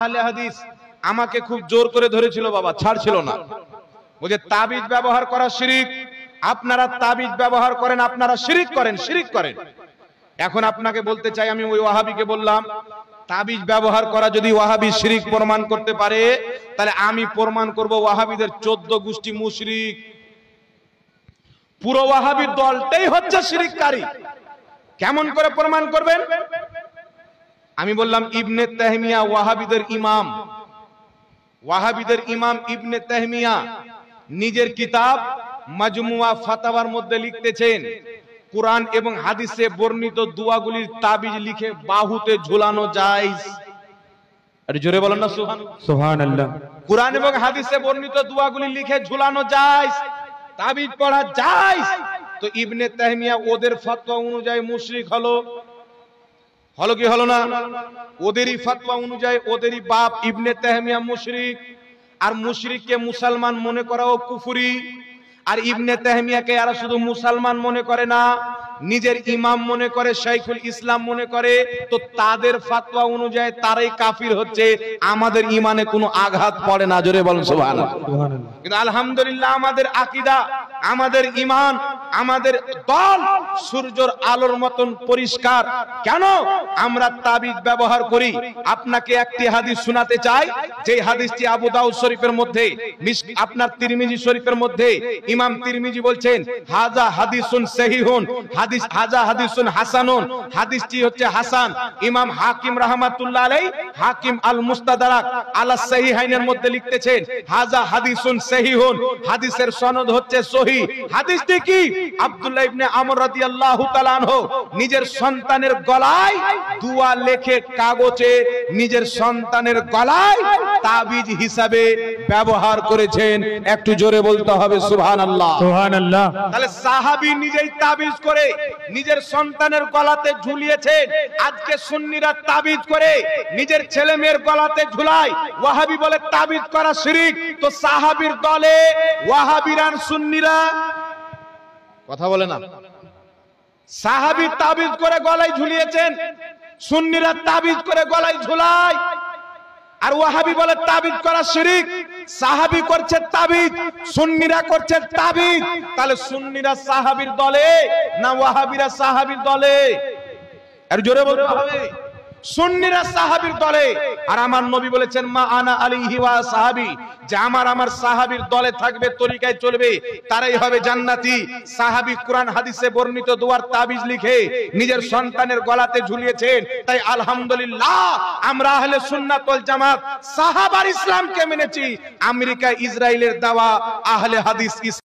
আহলে হাদিস আমাকে খুব জোর করে ধরেছিল বাবা, ছাড়ছিল না। বলে তাবিজ ব্যবহার করা শিরক, আপনারা তাবিজ ব্যবহার করেন, আপনারা শিরক করেন, শিরক করেন। এখন আপনাকে বলতে চাই, আমি ওই ওয়াহাবিকে বললাম, তাবিজ ব্যবহার করা যদি ওয়াহাবি শিরক প্রমাণ করতে পারে, তাহলে আমি প্রমাণ করব ওয়াহাবিদের 14 গোষ্ঠী মুশরিক। পুরো ওয়াহাবি দলটাই হচ্ছে শিরককারী। কেমন করে প্রমাণ করবেন? আমি বললাম ইবনে তাহমিয়া ওয়াহাবিদের ইমাম, ওয়াহাবিদের ইমাম ইবনে তাহমিয়া নিজের কিতাব মাজমুয়া ফাতাওয়ার মধ্যে লিখতেছেন, কুরআন এবং হাদিসে বর্ণিত দোয়াগুলির তাবিজ লিখে বাহুতে ঝুলানো জায়েজ। আরে জোরে বলেন না সুবহানাল্লাহ। কুরআন এবং হাদিসে বর্ণিত দোয়াগুলি লিখে ঝুলানো জায়েজ, তাবিজ পড়া জায়েজ। তো ইবনে তাহমিয়া ওদের ফতোয়া অনুযায়ী মুশরিক হলো, হলো কি হলো না? ওদেরই ফতোয়া অনুযায়ী ওদেরই বাপ ইবনে তাহমিয়া মুশরিক। আর মুশরিককে মুসলমান মনে করাও কুফরি। আর ইবনে তাহমিয়াকে এরা শুধু মুসলমান মনে করে না, নিজের ইমাম মনে করে, শাইখুল ইসলাম মনে করে। তো তাদের ফতোয়া অনুযায়ী তারাই কাফির হচ্ছে, আমাদের ইমানে কোনো আঘাত পড়ে না। জোরে বলেন সুবহানাল্লাহ। কিন্তু আলহামদুলিল্লাহ আমাদের আকীদা, আমাদের ঈমান, আমাদের দল সূর্যের আলোর মতন পরিষ্কার। কেন? আমরা তাবিজ ব্যবহার করি। আপনাকে একটি হাদিস শোনাতে চাই, যে হাদিসটি আবু দাউদ শরীফের মধ্যে, আপনার তিরমিজি শরীফের মধ্যে ইমাম তিরমিজি বলছেন হাযা হাদিসুন সহিহুন, হাদিস হাযা হাদিসুন হাসানুন, হাদিসটি হচ্ছে হাসান। ইমাম হাকিম রাহমাতুল্লাহ আলাইহি হাকিম আল মুস্তাদরাক আলা সহিহাইনের মধ্যে লিখতেছেন হাযা হাদিসুন সহিহুন, হাদিসের সনদ হচ্ছে সহিহ। হাদিসটি কি? আব্দুল্লাহ ইবনে আমর রাদিয়াল্লাহু তাআলা আনহু নিজের সন্তানের গলায় দোয়া লেখে কাগজে নিজের সন্তানের গলায় তাবিজ হিসাবে ব্যবহার করেছেন। একটু জোরে বলতে হবে সুবহানাল্লাহ, সুবহানাল্লাহ। তাহলে সাহাবী নিজেই তাবিজ করে নিজের সন্তানের গলাতে ঝুলিয়েছেন। আজকে সুন্নিরা তাবিজ করে নিজের ছেলে মেয়ের গলাতে ঝুলায়। ওয়াহাবি বলে তাবিজ করা শিরক। তো সাহাবীর দলে ওয়াহাবিরা আর সুন্নিরা কথা বলে না। সাহাবী তাবিজ করে গলায় ঝুলিয়েছেন, সুন্নিরা তাবিজ করে গলায় ঝুলায়। আর ওয়াহাবি বলে তাবিজ করা শিরক। সাহাবী করছে তাবিজ, সুন্নিরা করছে তাবিজ। তাহলে সুন্নিরা সাহাবীর দলে না ওয়াহাবিরা সাহাবীর দলে? আর জোরে বলতে হবে, সুন্নিরা সাহাবীর দলে। আর আমার নবী বলেছেন মা আনা আলাইহি ওয়া সাহাবী, যে আমার সাহাবীর দলে থাকবে, তরিকায় চলবে, তারাই হবে জান্নাতি। সাহাবী কুরআন হাদিসে বর্ণিত দোয়ার তাবিজ লিখে নিজের সন্তানের গলাতে ঝুলিয়েছেন। তাই আলহামদুলিল্লাহ আমরা আহলে সুন্নাত ওয়াল জামাত সাহাবার ইসলামকে মেনেছি। আমেরিকা ইসরায়েলের দেওয়া আহলে হাদিস